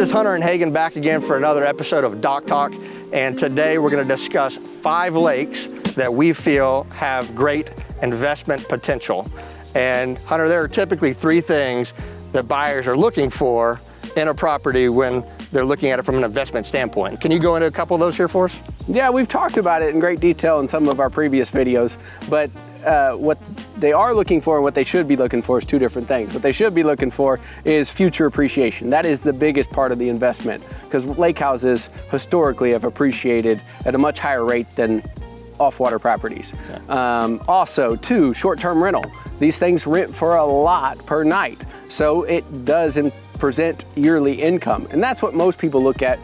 is Hunter and Hagen back again for another episode of Dock Talk, and today we're going to discuss 5 lakes that we feel have great investment potential. And Hunter, there are typically 3 things that buyers are looking for in a property when they're looking at it from an investment standpoint. Can you go into a couple of those here for us? Yeah, we've talked about it in great detail in some of our previous videos, but what they are looking for and what they should be looking for is 2 different things. What they should be looking for is future appreciation. That is the biggest part of the investment, because lake houses historically have appreciated at a much higher rate than off-water properties. Yeah. Also, 2, short-term rental. These things rent for a lot per night, so it does present yearly income, and that's what most people look at,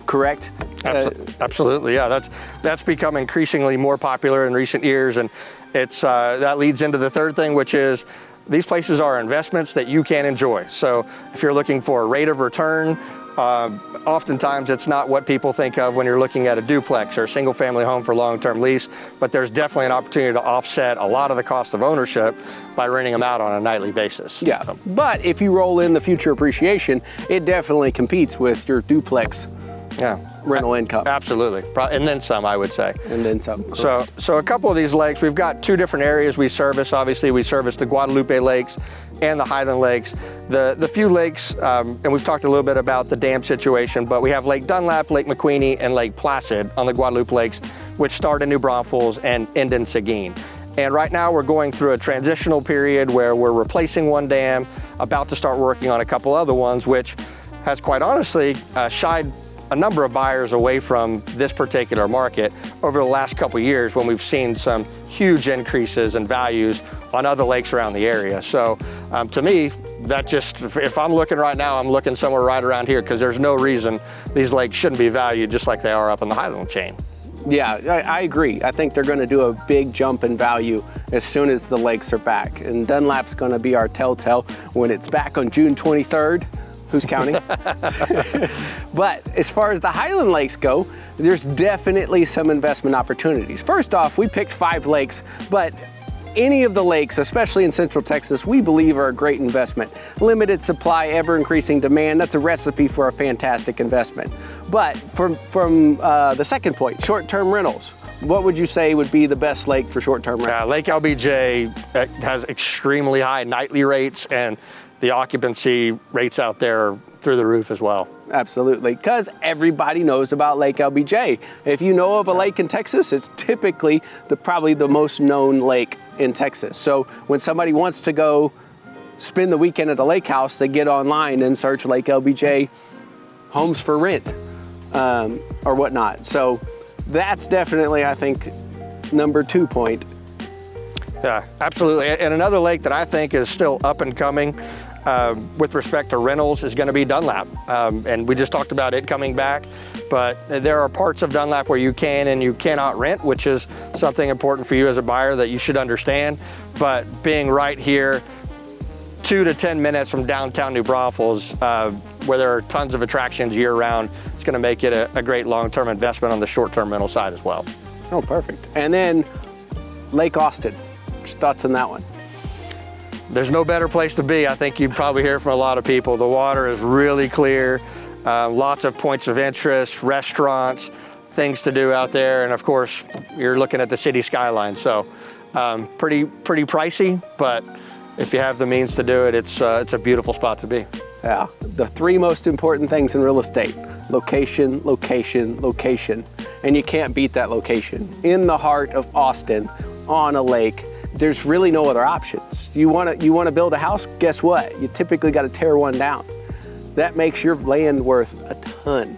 correct? Absolutely, yeah. That's become increasingly more popular in recent years, and it's that leads into the 3rd thing, which is these places are investments that you can enjoy. So if you're looking for a rate of return, oftentimes it's not what people think of when you're looking at a duplex or a single family home for long-term lease, but there's definitely an opportunity to offset a lot of the cost of ownership by renting them out on a nightly basis. Yeah, so. But if you roll in the future appreciation, it definitely competes with your duplex rental income. Absolutely, and then some, I would say. And then some. So a couple of these lakes, we've got 2 different areas we service. Obviously, we service the Guadalupe Lakes and the Highland Lakes. The few lakes, and we've talked a little bit about the dam situation, but we have Lake Dunlap, Lake McQueeney, and Lake Placid on the Guadalupe Lakes, which start in New Braunfels and end in Seguin. And right now we're going through a transitional period where we're replacing one dam, about to start working on a couple other ones, which has quite honestly shied a number of buyers away from this particular market over the last couple of years when we've seen some huge increases in values on other lakes around the area. So to me, that just, if I'm looking right now, I'm looking somewhere right around here, because there's no reason these lakes shouldn't be valued just like they are up in the Highland chain. Yeah, I agree. I think they're going to do a big jump in value as soon as the lakes are back. And Dunlap's going to be our telltale when it's back on June 23rd. Who's counting? But as far as the Highland Lakes go, there's definitely some investment opportunities. First off, we picked 5 lakes, but any of the lakes, especially in Central Texas, we believe are a great investment. Limited supply, ever-increasing demand, that's a recipe for a fantastic investment. But from the second point, short-term rentals, what would you say would be the best lake for short-term rentals? Lake LBJ has extremely high nightly rates, and the occupancy rates out there are through the roof as well. Absolutely, because everybody knows about Lake LBJ. If you know of a lake in Texas, it's typically probably the most known lake in Texas. So when somebody wants to go spend the weekend at a lake house, they get online and search Lake LBJ homes for rent or whatnot. So that's definitely, I think, number 2 point. Yeah, absolutely. And another lake that I think is still up and coming with respect to rentals is going to be Dunlap. And we just talked about it coming back, but there are parts of Dunlap where you can and you cannot rent, which is something important for you as a buyer that you should understand. But being right here, 2 to 10 minutes from downtown New Braunfels, where there are tons of attractions year round, it's going to make it a great long-term investment on the short-term rental side as well. Oh, perfect. And then Lake Austin. Thoughts on that one? There's no better place to be. I think you'd probably hear from a lot of people. The water is really clear, lots of points of interest, restaurants, things to do out there, and of course, you're looking at the city skyline. So pretty pricey, but if you have the means to do it, it's a beautiful spot to be. Yeah, the 3 most important things in real estate: location, location, location. And you can't beat that location. In the heart of Austin, on a lake, there's really no other options. You want to build a house? Guess what? You typically got to tear one down. That makes your land worth a ton.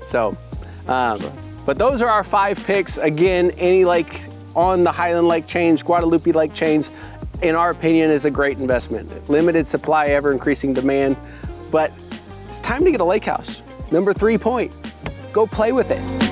So, but those are our 5 picks. Again, any lake on the Highland Lake chains, Guadalupe Lake chains, in our opinion, is a great investment. Limited supply, ever increasing demand, but it's time to get a lake house. Number 3 point, go play with it.